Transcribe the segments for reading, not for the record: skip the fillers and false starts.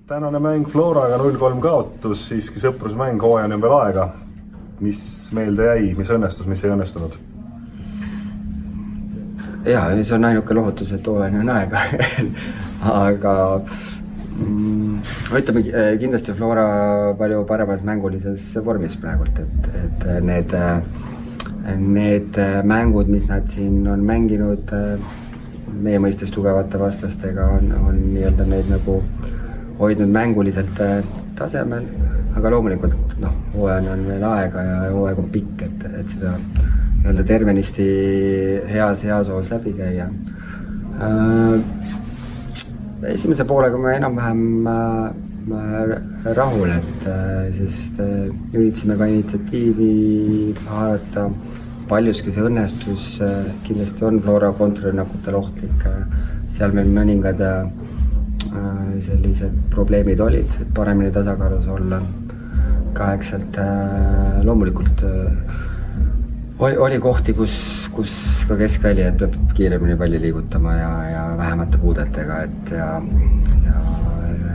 Tänane mäng Floraga 0-3 kaotus, siiski sõprusmäng, hooaja on ümber aega. Mis meelde jäi, mis õnnestus, mis ei õnnestunud? Jaa, see on ainuke lohutus, et hooaja on aega. Aga ütleme kindlasti Flora palju paremas mängulises vormis praegult, et need mängud, mis nad siin on mänginud meie mõistes tugevate vastastega, on nii-öelda neid nagu hoidnud mänguliselt tasemel, aga loomulikult hooaja on veel aega ja hooaeg on pikk, et seda nii-öelda tervenisti heas hoos läbi käia. Esimese poolega ma enam-vähem rahul, sest üritasime ka initsiatiivi haarata. Paljuski see õnnestus, kindlasti on Flora kontrarünnakutel ohtlik, seal meil mõningad sellised probleemid olid, et paremini tasakaalus olla. Kaheksalt loomulikult oli kohti, kus ka keskväli, et peab kiiremini palli liigutama ja vähemate puudetega, ja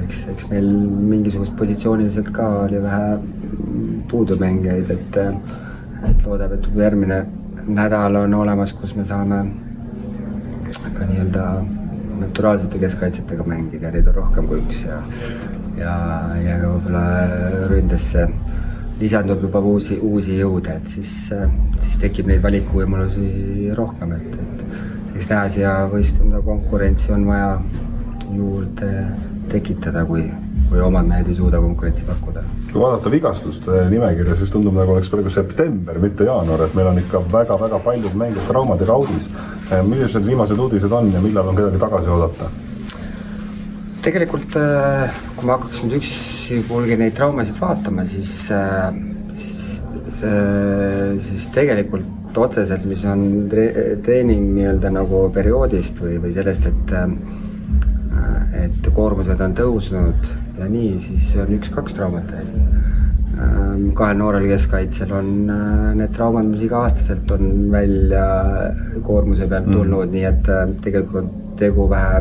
eks meil mingisugust positsiooniliselt ka oli vähe puudumängijaid, et loodab, et järgmine nädal on olemas, kus me saame ka nii-öelda naturaalsete keskkaitsetega mängida, neid on rohkem kui üks ja võib-olla ründesse lisandub juba uusi jõude, et siis tekib neid valikuvõimalusi rohkem, et eks näha siia võistkonda konkurentsi on vaja juurde tekitada, kui omad mehed ei suuda konkurentsi pakkuda. Kui vaadata vigastuste nimekirja, siis tundub nagu oleks praegu september, mitte jaanuar, et meil on ikka väga paljud mängud traumade raudis. Millised viimased uudised on ja millal on kedagi tagasi oodata? Tegelikult, kui ma hakkaks nüüd üksipulgi neid traumasid vaatama, siis tegelikult otseselt, mis on treening nii-öelda nagu perioodist või sellest, et koormused on tõusnud ja nii, siis on 1-2 traumat. Kahel noorel keskkaitsel on need traumad, mis iga-aastaselt on välja koormuse pealt tulnud, nii et tegelikult tegu vähe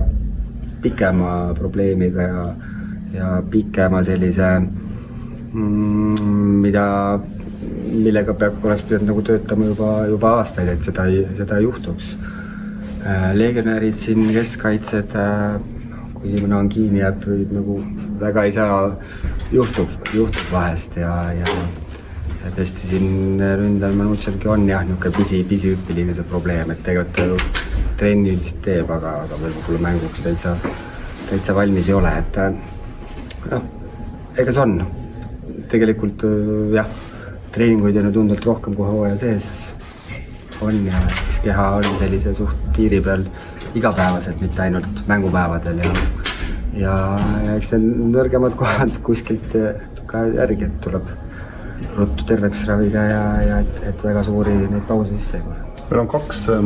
pikema probleemiga ja pikema sellise, millega oleks pidanud nagu töötama juba aastaid, et seda ei juhtuks. Legionärid siin keskkaitsed, kui inimene on kiini jääb, nagu väga ei saa, juhtub vahest ja tõesti siin ründal Manutšenki on niisugune pisihüppiline see probleem, et tegelikult trenni üldiselt teeb, aga võib-olla mänguks täitsa valmis ei ole, et ega see on. Tegelikult treeninguid on tundult rohkem kui hooaja sees on ja siis keha on sellise suht piiri peal igapäevaselt, mitte ainult mängupäevadel ja eks need nõrgemad kohad kuskilt ka järgi, et tuleb ruttu terveks ravida ja et väga suuri neid pause sisse ei ole. Meil on 2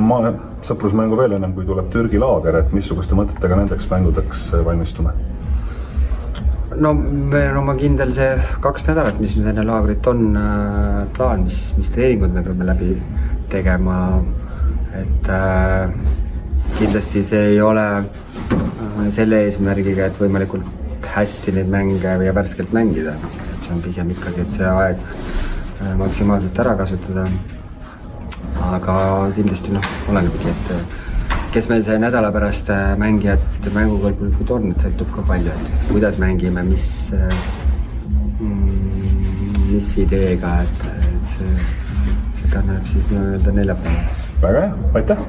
sõprusmängu veel ennem, kui tuleb Türgi laager, et missuguste mõtetega nendeks mängudeks valmistume? No meil on oma kindel see 2 nädalat, mis nüüd enne laagrit on plaan, mis treeningud me peame läbi tegema, et kindlasti see ei ole selle eesmärgiga, et võimalikult hästi neid mänge ja värskelt mängida, et see on pigem ikkagi, et see aeg maksimaalselt ära kasutada. Aga kindlasti olenebki, et kes meil see nädala pärast mängijad mängukõlbulikud on, et sõltub ka palju, et kuidas mängime, mis ideega, et see kannab siis nii-öelda neljapäeva. Väga hea, aitäh!